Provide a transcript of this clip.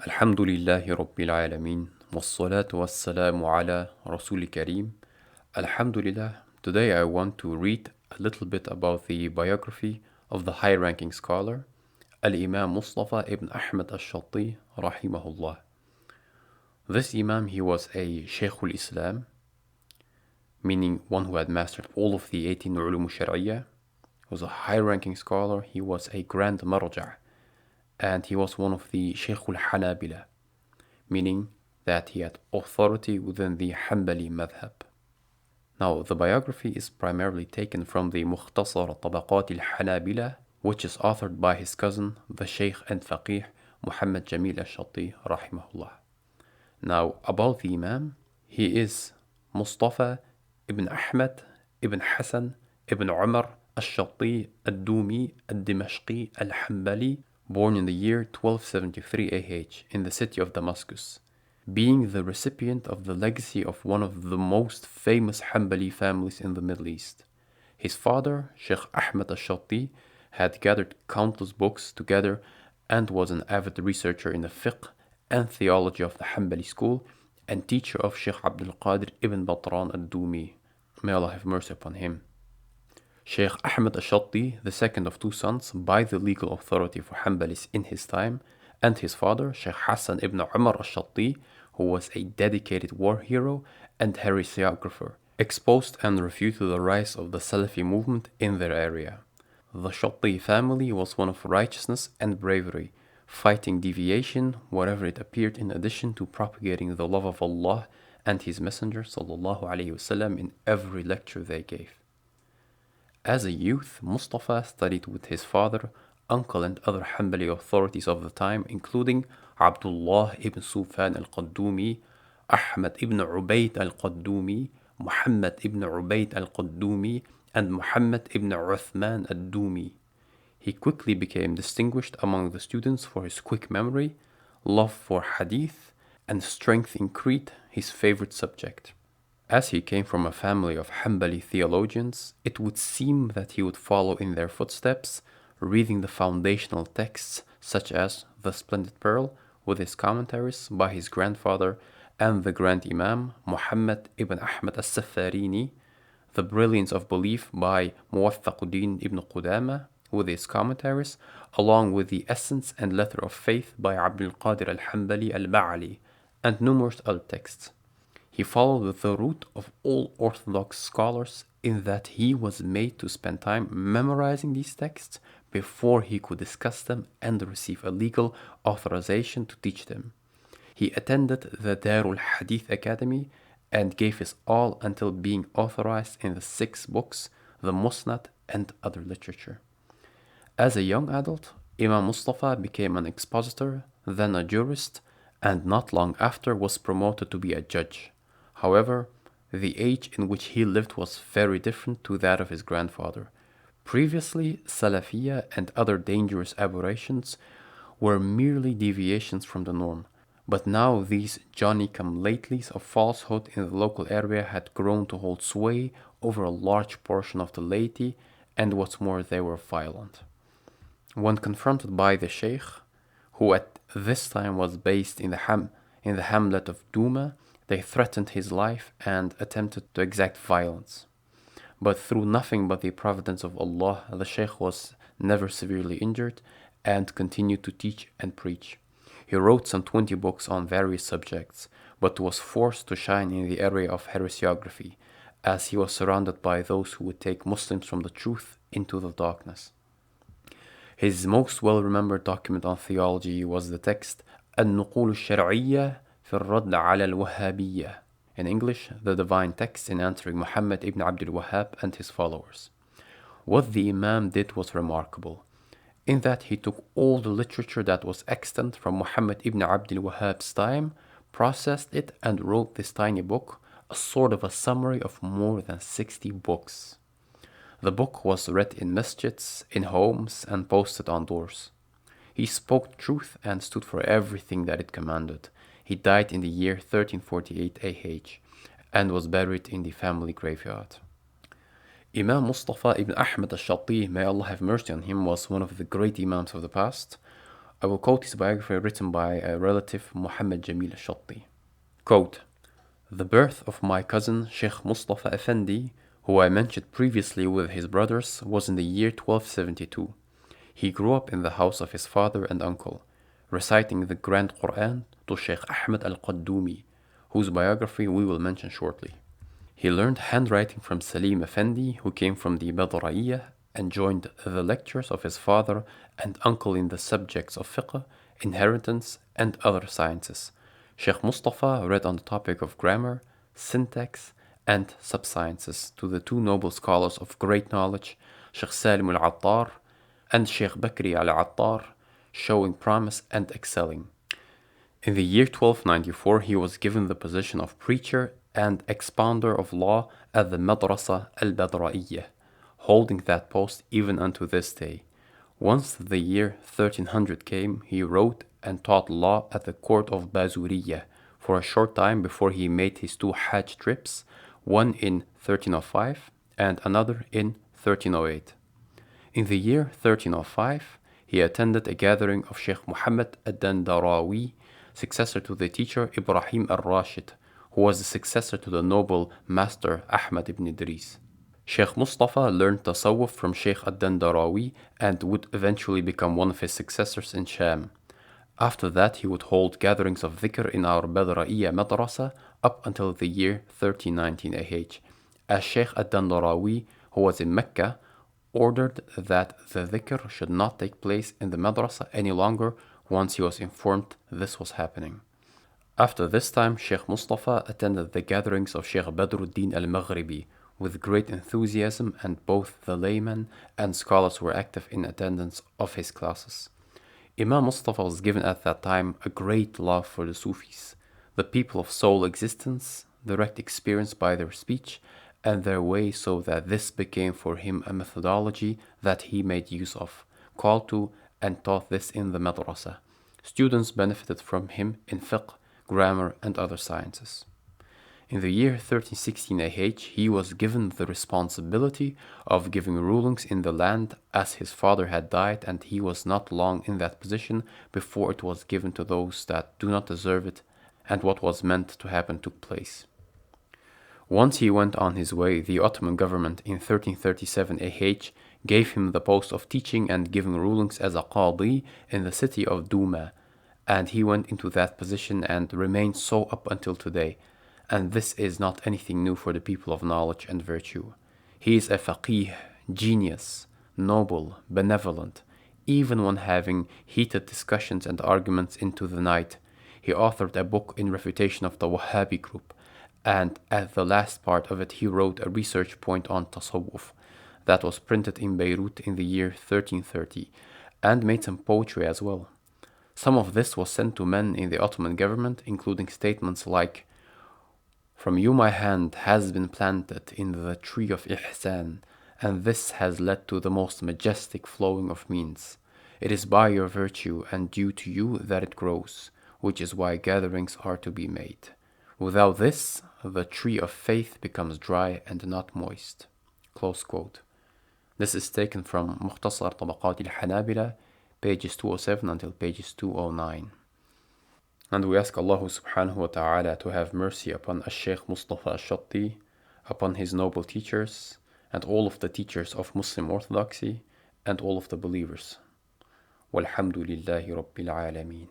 الحمد لله رب العالمين والصلاة والسلام على رسول الكريم. Alhamdulillah, today I want to read a little bit about the biography of the high-ranking scholar, Al-Imam Mustafa ibn Ahmad Ash-Shatti, rahimahullah. This Imam, he was a Shaykh al-Islam, meaning one who had mastered all of the 18 ulum al-Shari'ah. He was a high-ranking scholar, he was a grand marja', and he was one of the Shaykh al-Hanabilah, meaning that he had authority within the Hanbali madhab. Now, the biography is primarily taken from the Mukhtasar Tabaqat il-Hanabilah, which is authored by his cousin, the Shaykh and Faqih Muhammad Jamil Ash-Shatti, rahimahullah. Now, about the Imam, he is Mustafa ibn Ahmad ibn Hasan ibn Umar Ash-Shatti al-Dumi al-Dimashqi al-Hanbali, born in the year 1273 AH in the city of Damascus, being the recipient of the legacy of one of the most famous Hanbali families in the Middle East. His father, Sheikh Ahmad Ash-Shatti, had gathered countless books together and was an avid researcher in the fiqh and theology of the Hanbali school and teacher of Sheikh Abdul Qadir ibn Batran al-Dumi. May Allah have mercy upon him. Sheikh Ahmad Ash-Shatti, the second of two sons by the legal authority for Hanbalis in his time, and his father, Sheikh Hasan ibn Umar Ash-Shatti, who was a dedicated war hero and heresiographer, exposed and refuted the rise of the Salafi movement in their area. The Shatti family was one of righteousness and bravery, fighting deviation wherever it appeared, in addition to propagating the love of Allah and His Messenger sallallahu alaihi wasallam in every lecture they gave. As a youth, Mustafa studied with his father, uncle and other Hanbali authorities of the time, including Abdullah ibn Sufyan al-Qaddumi, Ahmad ibn Ubayd al-Qaddumi, Muhammad ibn Ubayd al-Qaddumi, and Muhammad ibn Uthman al-Dumi. He quickly became distinguished among the students for his quick memory, love for hadith, and strength in creed, his favorite subject. As he came from a family of Hanbali theologians, it would seem that he would follow in their footsteps, reading the foundational texts such as the Splendid Pearl with his commentaries by his grandfather and the Grand Imam Muhammad ibn Ahmad as-Safarini, the Brilliance of Belief by Muwaffaquddin ibn Qudama with his commentaries, along with the Essence and Letter of Faith by Abdul Qadir al-Hanbali al-Ba'ali, and numerous other texts. He followed the route of all Orthodox scholars in that he was made to spend time memorizing these texts before he could discuss them and receive a legal authorization to teach them. He attended the Darul Hadith Academy and gave his all until being authorized in the 6 books, the Musnad, and other literature. As a young adult, Imam Mustafa became an expositor, then a jurist, and not long after was promoted to be a judge. However, the age in which he lived was very different to that of his grandfather. Previously, Salafiyya and other dangerous aberrations were merely deviations from the norm, but now these Johnny-come-latelys of falsehood in the local area had grown to hold sway over a large portion of the laity, and what's more, they were violent. When confronted by the Sheikh, who at this time was based in the hamlet of Duma, they threatened his life and attempted to exact violence. But through nothing but the providence of Allah, the Shaykh was never severely injured and continued to teach and preach. He wrote some 20 books on various subjects, but was forced to shine in the area of heresiography, as he was surrounded by those who would take Muslims from the truth into the darkness. His most well-remembered document on theology was the text An-Nuqul al-Shar'iyyah في الرد على الوهابية, in English, the divine text in answering Muhammad ibn Abdul Wahhab and his followers. What the Imam did was remarkable, in that he took all the literature that was extant from Muhammad ibn Abdul Wahhab's time, processed it, and wrote this tiny book, a sort of a summary of more than 60 books. The book was read in masjids, in homes, and posted on doors. He spoke truth and stood for everything that it commanded. He died in the year 1348 AH and was buried in the family graveyard. Imam Mustafa ibn Ahmad Ash-Shatti, may Allah have mercy on him, was one of the great Imams of the past. I will quote his biography written by a relative, Muhammad Jamil Ash-Shatti. Quote, "The birth of my cousin Sheikh Mustafa Effendi, who I mentioned previously with his brothers, was in the year 1272. He grew up in the house of his father and uncle, reciting the Grand Quran to Sheikh Ahmad al-Qaddumi, whose biography we will mention shortly. He learned handwriting from Salim Effendi, who came from the Badra'iyah, and joined the lectures of his father and uncle in the subjects of fiqh, inheritance, and other sciences. Sheikh Mustafa read on the topic of grammar, syntax, and subsciences to the two noble scholars of great knowledge, Sheikh Salim al-Attar and Sheikh Bakri al-Attar, showing promise and excelling. In the year 1294, he was given the position of preacher and expounder of law at the Madrasa al-Badra'iyah, holding that post even unto this day. Once the year 1300 came, he wrote and taught law at the court of Bazuriyah for a short time before he made his two Hajj trips, one in 1305 and another in 1308. In the year 1305, he attended a gathering of Sheikh Muhammad ad-Dandarawi, successor to the teacher Ibrahim al-Rashid, who was the successor to the noble master Ahmad ibn Idris. Sheikh Mustafa learned tasawwuf from Sheikh ad-Dandarawi and would eventually become one of his successors in Sham. After that, he would hold gatherings of dhikr in our Badra'iyya madrasa up until the year 1319 AH, as Sheikh ad-Dandarawi, who was in Mecca, ordered that the dhikr should not take place in the madrasa any longer once he was informed this was happening. After this time, Sheikh Mustafa attended the gatherings of Sheikh Badruddin al-Maghribi with great enthusiasm, and both the laymen and scholars were active in attendance of his classes. Imam Mustafa was given at that time a great love for the Sufis, the people of soul existence, direct experience by their speech and their way, so that this became for him a methodology that he made use of, called to and taught this in the madrasa. Students benefited from him in fiqh, grammar, and other sciences. In the year 1316 AH, he was given the responsibility of giving rulings in the land, as his father had died, and he was not long in that position before it was given to those that do not deserve it, and what was meant to happen took place. Once he went on his way, the Ottoman government in 1337 AH gave him the post of teaching and giving rulings as a qadi in the city of Duma, and he went into that position and remained so up until today. And this is not anything new for the people of knowledge and virtue. He is a faqih, genius, noble, benevolent, even when having heated discussions and arguments into the night. He authored a book in refutation of the Wahhabi group, and at the last part of it he wrote a research point on tasawwuf that was printed in Beirut in the year 1330, and made some poetry as well. Some of this was sent to men in the Ottoman government, including statements like, "From you my hand has been planted in the tree of ihsan, and this has led to the most majestic flowing of means. It is by your virtue and due to you that it grows, which is why gatherings are to be made. Without this, the tree of faith becomes dry and not moist." Close quote. This is taken from Mukhtasar Tabaqat il-Hanabilah, pages 207 until pages 209. And we ask Allah subhanahu wa ta'ala to have mercy upon Ash-Shaikh Mustafa Ash-Shatti, upon his noble teachers, and all of the teachers of Muslim orthodoxy, and all of the believers. Walhamdulillahi Rabbil Alameen.